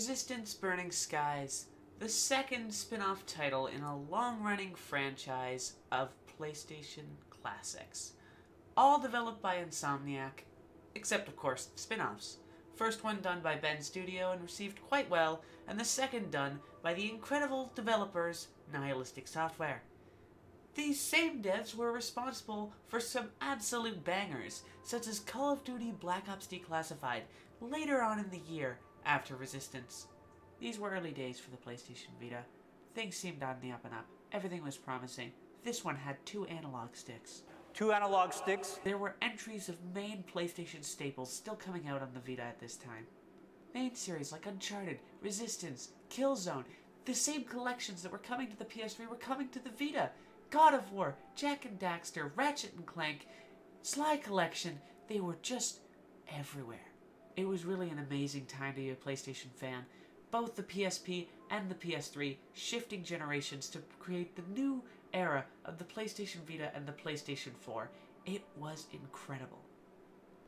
Resistance Burning Skies, the second spin-off title in a long-running franchise of PlayStation classics. All developed by Insomniac, except of course spin-offs. First one done by Ben Studio and received quite well, and the second done by the incredible developers Nihilistic Software. These same devs were responsible for some absolute bangers, such as Call of Duty Black Ops Declassified, later on in the year after Resistance. These were early days for the PlayStation Vita. Things seemed on the up and up. Everything was promising. This one had 2 analog sticks. 2 analog sticks? There were entries of main PlayStation staples still coming out on the Vita at this time. Main series like Uncharted, Resistance, Killzone, the same collections that were coming to the PS3 were coming to the Vita. God of War, Jak and Daxter, Ratchet and Clank, Sly Collection, they were just everywhere. It was really an amazing time to be a PlayStation fan. Both the PSP and the PS3 shifting generations to create the new era of the PlayStation Vita and the PlayStation 4. It was incredible.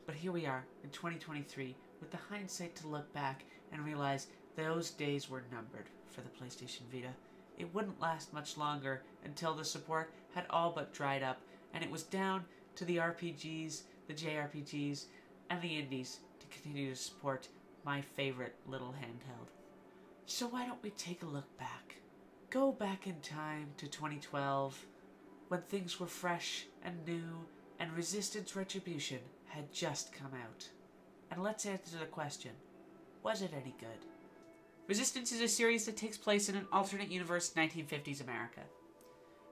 But here we are in 2023 with the hindsight to look back and realize those days were numbered for the PlayStation Vita. It wouldn't last much longer until the support had all but dried up, and it was down to the RPGs, the JRPGs, and the indies to continue to support my favorite little handheld. So why don't we take a look back? Go back in time to 2012, when things were fresh and new, and Resistance Retribution had just come out. And let's answer the question, was it any good? Resistance is a series that takes place in an alternate universe 1950s America.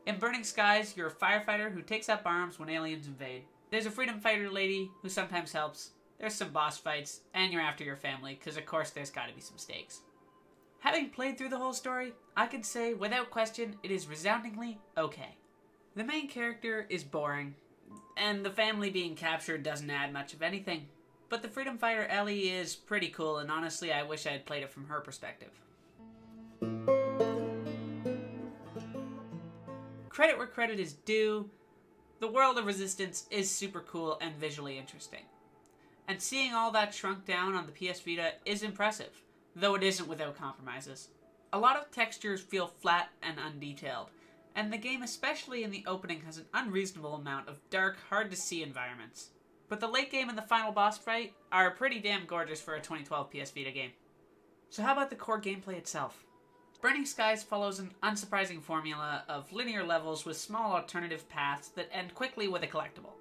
In Burning Skies, you're a firefighter who takes up arms when aliens invade. There's a freedom fighter lady who sometimes helps. There's some boss fights, and you're after your family, because of course there's gotta be some stakes. Having played through the whole story, I can say, without question, it is resoundingly okay. The main character is boring, and the family being captured doesn't add much of anything. But the freedom fighter Ellie is pretty cool, and honestly I wish I had played it from her perspective. Credit where credit is due, the world of Resistance is super cool and visually interesting. And seeing all that shrunk down on the PS Vita is impressive, though it isn't without compromises. A lot of textures feel flat and undetailed, and the game, especially in the opening, has an unreasonable amount of dark, hard-to-see environments. But the late game and the final boss fight are pretty damn gorgeous for a 2012 PS Vita game. So how about the core gameplay itself? Burning Skies follows an unsurprising formula of linear levels with small alternative paths that end quickly with a collectible.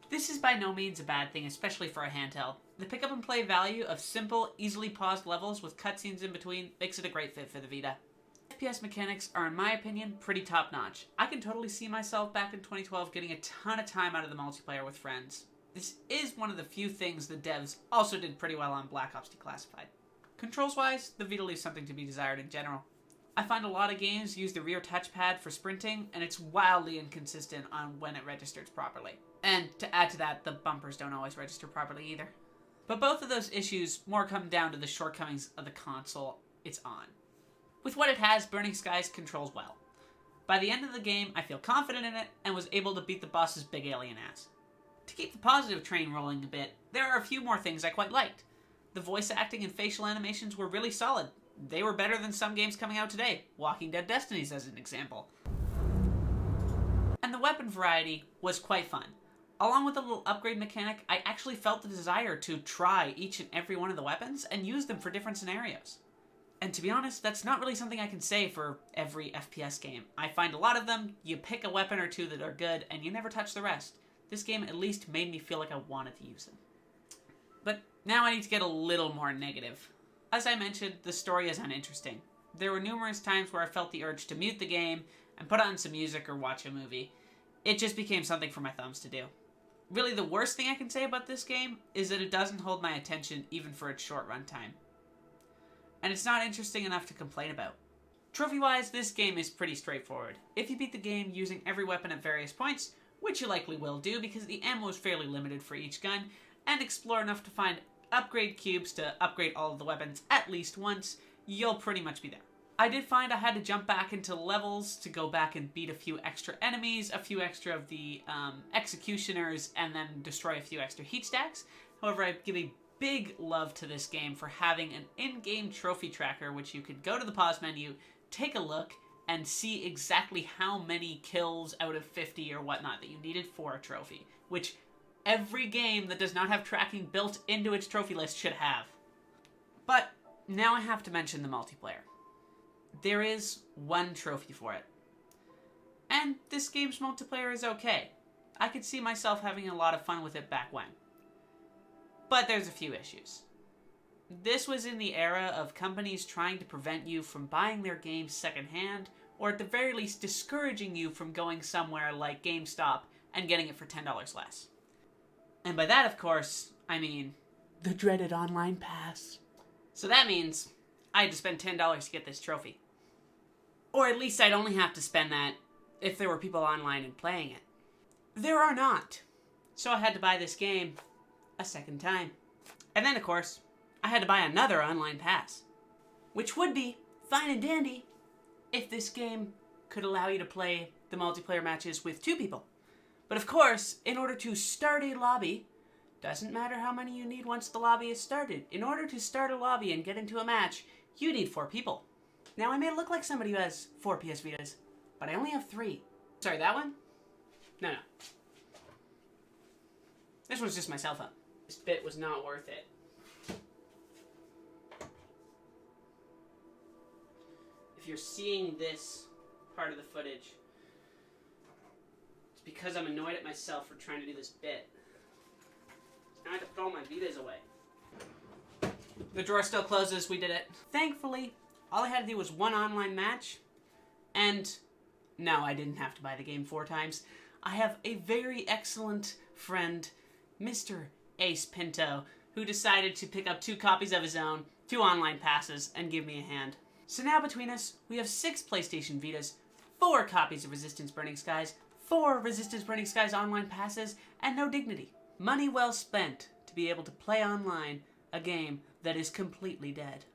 This is by no means a bad thing, especially for a handheld. The pick up and play value of simple, easily paused levels with cutscenes in between makes it a great fit for the Vita. FPS mechanics are, in my opinion, pretty top notch. I can totally see myself back in 2012 getting a ton of time out of the multiplayer with friends. This is one of the few things the devs also did pretty well on Black Ops Declassified. Controls-wise, the Vita leaves something to be desired in general. I find a lot of games use the rear touchpad for sprinting, and it's wildly inconsistent on when it registers properly. And to add to that, the bumpers don't always register properly either. But both of those issues more come down to the shortcomings of the console it's on. With what it has, Burning Skies controls well. By the end of the game, I feel confident in it, and was able to beat the boss's big alien ass. To keep the positive train rolling a bit, there are a few more things I quite liked. The voice acting and facial animations were really solid. They were better than some games coming out today, Walking Dead Destinies as an example. And the weapon variety was quite fun. Along with the little upgrade mechanic, I actually felt the desire to try each and every one of the weapons and use them for different scenarios. And to be honest, that's not really something I can say for every FPS game. I find a lot of them, you pick a weapon or two that are good, and you never touch the rest. This game at least made me feel like I wanted to use them. But now I need to get a little more negative. As I mentioned, the story is uninteresting. There were numerous times where I felt the urge to mute the game and put on some music or watch a movie. It just became something for my thumbs to do. Really, the worst thing I can say about this game is that it doesn't hold my attention even for its short runtime. And it's not interesting enough to complain about. Trophy-wise, this game is pretty straightforward. If you beat the game using every weapon at various points, which you likely will do because the ammo is fairly limited for each gun, and explore enough to find upgrade cubes to upgrade all of the weapons at least once, you'll pretty much be there. I did find I had to jump back into levels to go back and beat a few extra enemies, a few extra of the executioners, and then destroy a few extra heat stacks. However, I give a big love to this game for having an in-game trophy tracker, which you could go to the pause menu, take a look, and see exactly how many kills out of 50 or whatnot that you needed for a trophy, which every game that does not have tracking built into its trophy list should have. But now I have to mention the multiplayer. There is one trophy for it. And this game's multiplayer is okay. I could see myself having a lot of fun with it back when. But there's a few issues. This was in the era of companies trying to prevent you from buying their games secondhand, or at the very least discouraging you from going somewhere like GameStop and getting it for $10 less. And by that, of course, I mean the dreaded online pass. So that means I had to spend $10 to get this trophy. Or at least I'd only have to spend that if there were people online and playing it. There are not. So I had to buy this game a second time. And then, of course, I had to buy another online pass. Which would be fine and dandy if this game could allow you to play the multiplayer matches with 2 people. But of course, in order to start a lobby, doesn't matter how many you need once the lobby is started. In order to start a lobby and get into a match, you need 4 people. Now, I may look like somebody who has 4 PS Vitas, but I only have 3. Sorry, that one? No. This one's just my cell phone. This bit was not worth it. If you're seeing this part of the footage, it's because I'm annoyed at myself for trying to do this bit. Now I have to put all my Vitas away. The drawer still closes, we did it. Thankfully, all I had to do was 1 online match, and no, I didn't have to buy the game 4 times. I have a very excellent friend, Mr. Ace Pinto, who decided to pick up 2 copies of his own, 2 online passes, and give me a hand. So now between us, we have 6 PlayStation Vitas, 4 copies of Resistance Burning Skies, 4 Resistance Burning Skies online passes, and no dignity. Money well spent to be able to play online a game that is completely dead.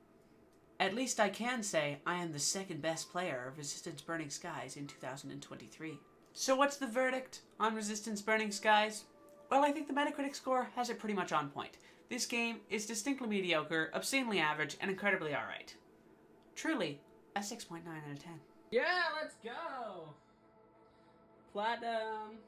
At least I can say I am the 2nd best player of Resistance Burning Skies in 2023. So what's the verdict on Resistance Burning Skies? Well, I think the Metacritic score has it pretty much on point. This game is distinctly mediocre, obscenely average, and incredibly alright. Truly, a 6.9 out of 10. Yeah, let's go! Platinum!